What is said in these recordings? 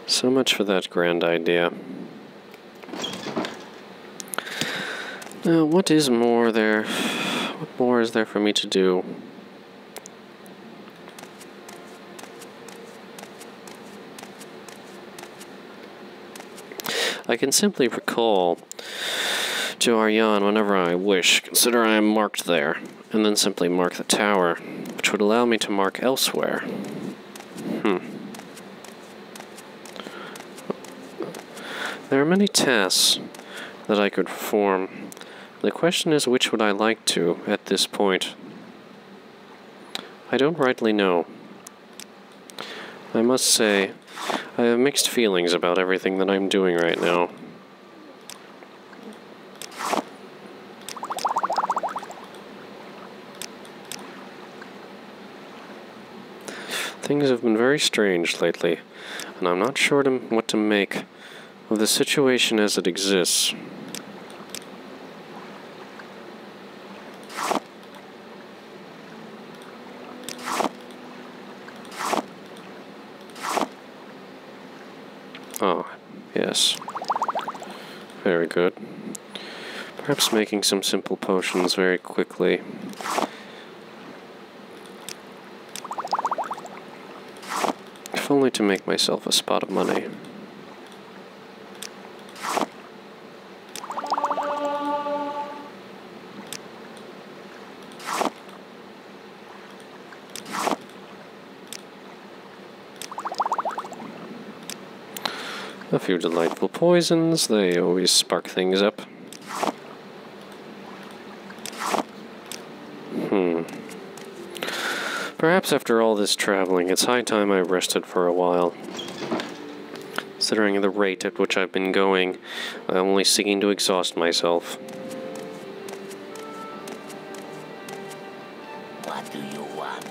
So much for that grand idea. Now, what is more there? What more is there for me to do? I can simply recall to Aryan whenever I wish. Consider I am marked there, and then simply mark the tower, which would allow me to mark elsewhere. There are many tasks that I could perform. The question is, which would I like to at this point? I don't rightly know. I must say, I have mixed feelings about everything that I'm doing right now. Things have been very strange lately, and I'm not sure what to make of the situation as it exists. Oh, yes. Very good. Perhaps making some simple potions very quickly. If only to make myself a spot of money. A few delightful poisons, they always spark things up. Perhaps after all this traveling, it's high time I rested for a while. Considering the rate at which I've been going, I'm only seeking to exhaust myself. What do you want?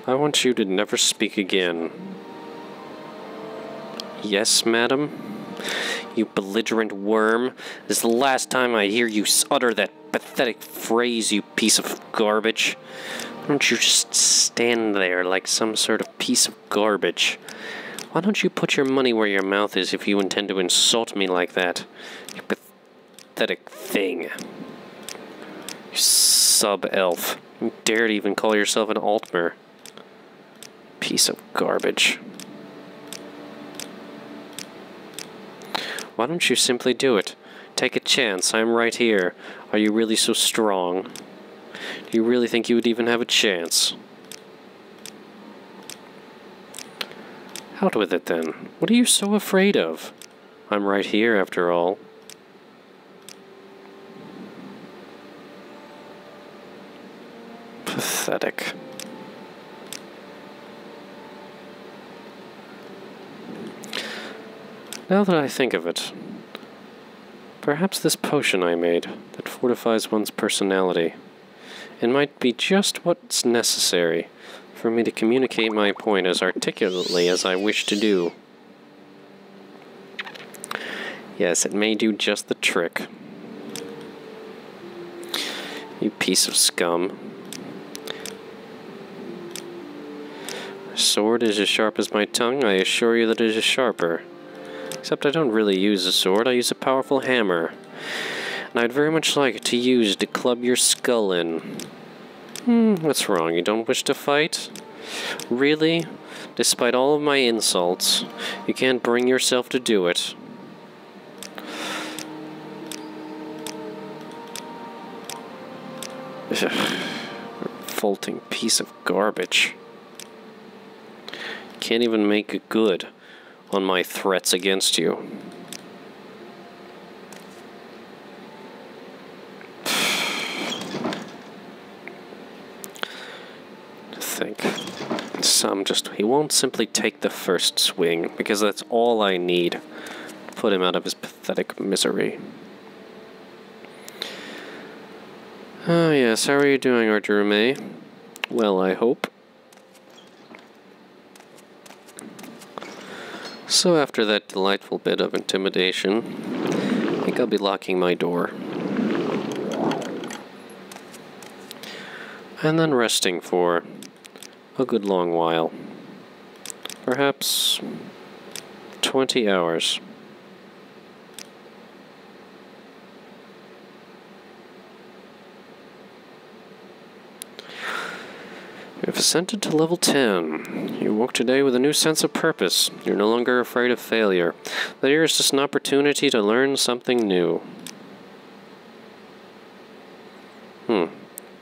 I want you to never speak again. Yes, madam? You belligerent worm. This is the last time I hear you utter that pathetic phrase, you piece of garbage. Why don't you just stand there like some sort of piece of garbage? Why don't you put your money where your mouth is if you intend to insult me like that? You pathetic thing. You sub-elf. You dare to even call yourself an Altmer. Piece of garbage. Why don't you simply do it? Take a chance. I'm right here. Are you really so strong? Do you really think you would even have a chance? Out with it, then. What are you so afraid of? I'm right here, after all. Pathetic. Now that I think of it, perhaps this potion I made that fortifies one's personality, it might be just what's necessary for me to communicate my point as articulately as I wish to do. Yes, it may do just the trick. You piece of scum. A sword is as sharp as my tongue. I assure you that it is sharper. Except I don't really use a sword, I use a powerful hammer. And I'd very much like to use to club your skull in. What's wrong? You don't wish to fight? Really? Despite all of my insults, you can't bring yourself to do it. Revolting piece of garbage. Can't even make it good on my threats against you. He won't simply take the first swing, because that's all I need to put him out of his pathetic misery. Oh yes, how are you doing, Dremora? Well, I hope. So after that delightful bit of intimidation, I think I'll be locking my door. And then resting for a good long while. Perhaps 20 hours. You've ascended to level 10. You woke today with a new sense of purpose. You're no longer afraid of failure. The year is just an opportunity to learn something new.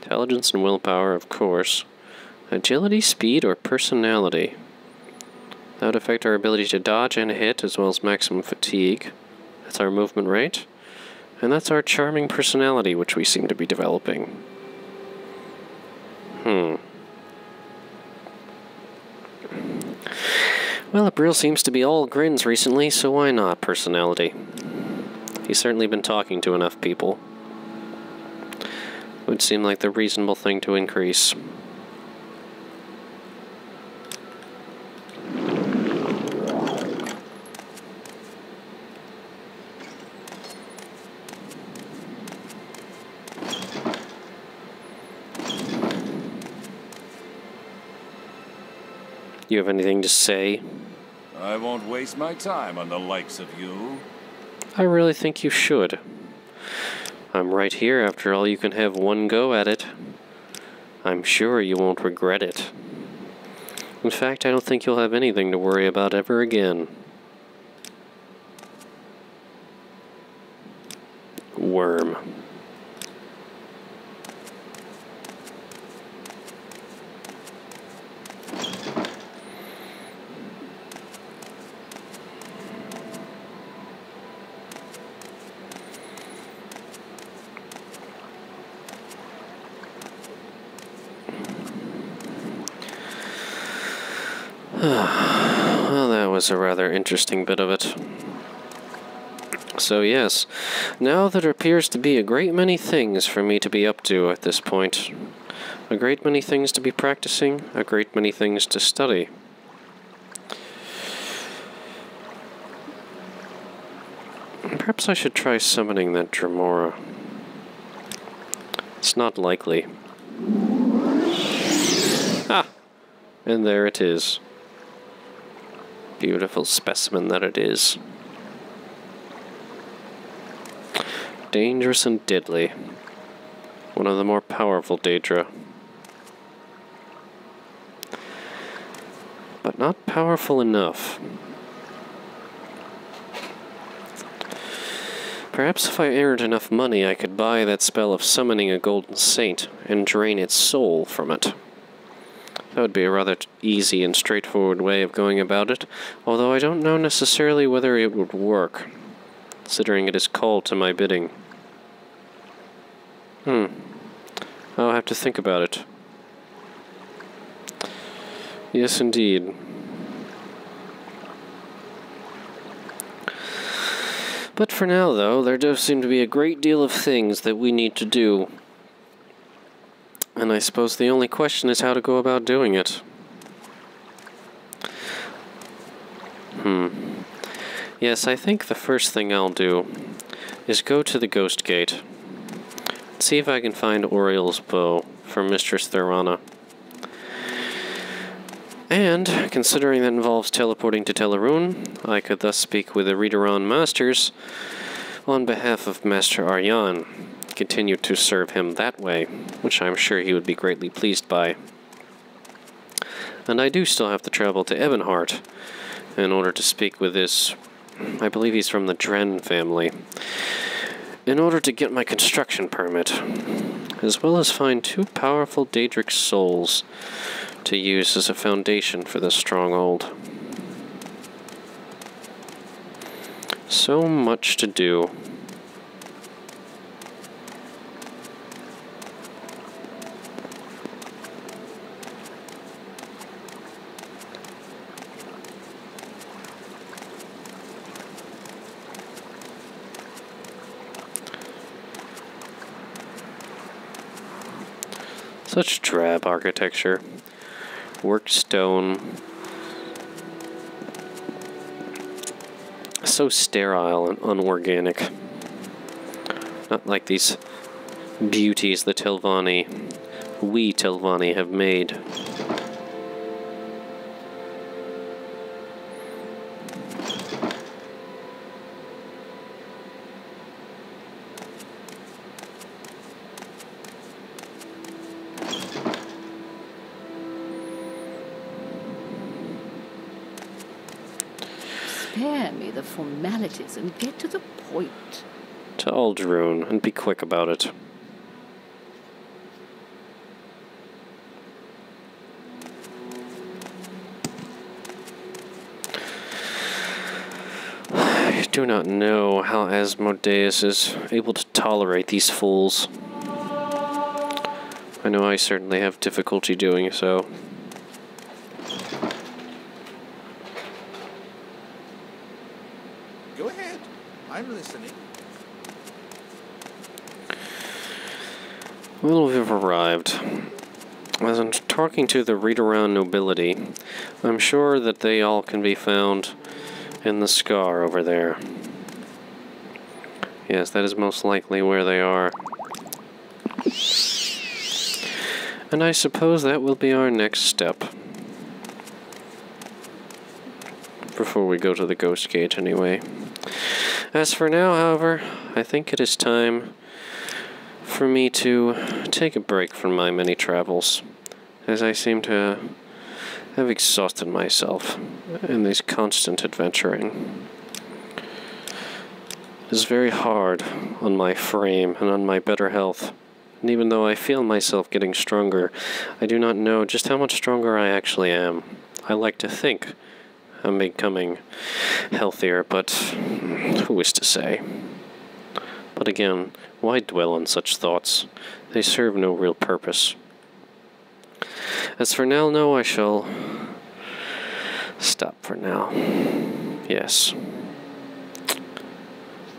Intelligence and willpower, of course. Agility, speed, or personality? That would affect our ability to dodge and hit, as well as maximum fatigue. That's our movement rate. And that's our charming personality, which we seem to be developing. Well, Abreel seems to be all grins recently, so why not personality? He's certainly been talking to enough people. Would seem like the reasonable thing to increase. You have anything to say? I won't waste my time on the likes of you. I really think you should. I'm right here. After all, you can have one go at it. I'm sure you won't regret it. In fact, I don't think you'll have anything to worry about ever again. Worm. Well, that was a rather interesting bit of it. So yes, now there appears to be a great many things for me to be up to at this point. A great many things to be practicing, a great many things to study. Perhaps I should try summoning that Dremora. It's not likely. Ah! And there it is. Beautiful specimen that it is. Dangerous and deadly. One of the more powerful Daedra. But not powerful enough. Perhaps if I earned enough money, I could buy that spell of summoning a golden saint and drain its soul from it. That would be a rather easy and straightforward way of going about it, although I don't know necessarily whether it would work, considering it is called to my bidding. I'll have to think about it. Yes, indeed. But for now, though, there does seem to be a great deal of things that we need to do. And I suppose the only question is how to go about doing it. Yes, I think the first thing I'll do is go to the Ghost Gate. See if I can find Aureel's bow from Mistress Thorana. And, considering that involves teleporting to Teleruun, I could thus speak with the Readeron Masters on behalf of Master Aryan. Continue to serve him that way, which I'm sure he would be greatly pleased by. And I do still have to travel to Ebonheart in order to speak with this, I believe he's from the Dren family, in order to get my construction permit, as well as find 2 powerful Daedric souls to use as a foundation for this stronghold. So much to do. Such drab architecture. Worked stone. So sterile and unorganic. Not like these beauties the we Telvanni have made. Spare me the formalities and get to the point. To Aldrune, and be quick about it. I do not know how Asmodeus is able to tolerate these fools. I know I certainly have difficulty doing so. Go ahead. I'm listening. Well, we've arrived. As I'm talking to the read-around nobility, I'm sure that they all can be found in the scar over there. Yes, that is most likely where they are. And I suppose that will be our next step. Before we go to the Ghost Gate, anyway. As for now, however, I think it is time for me to take a break from my many travels, as I seem to have exhausted myself in this constant adventuring. It is very hard on my frame and on my better health, and even though I feel myself getting stronger, I do not know just how much stronger I actually am. I like to think I'm becoming healthier, but who is to say? But again, why dwell on such thoughts? They serve no real purpose. As for now, no, I shall stop for now. Yes.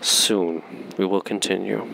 Soon we will continue.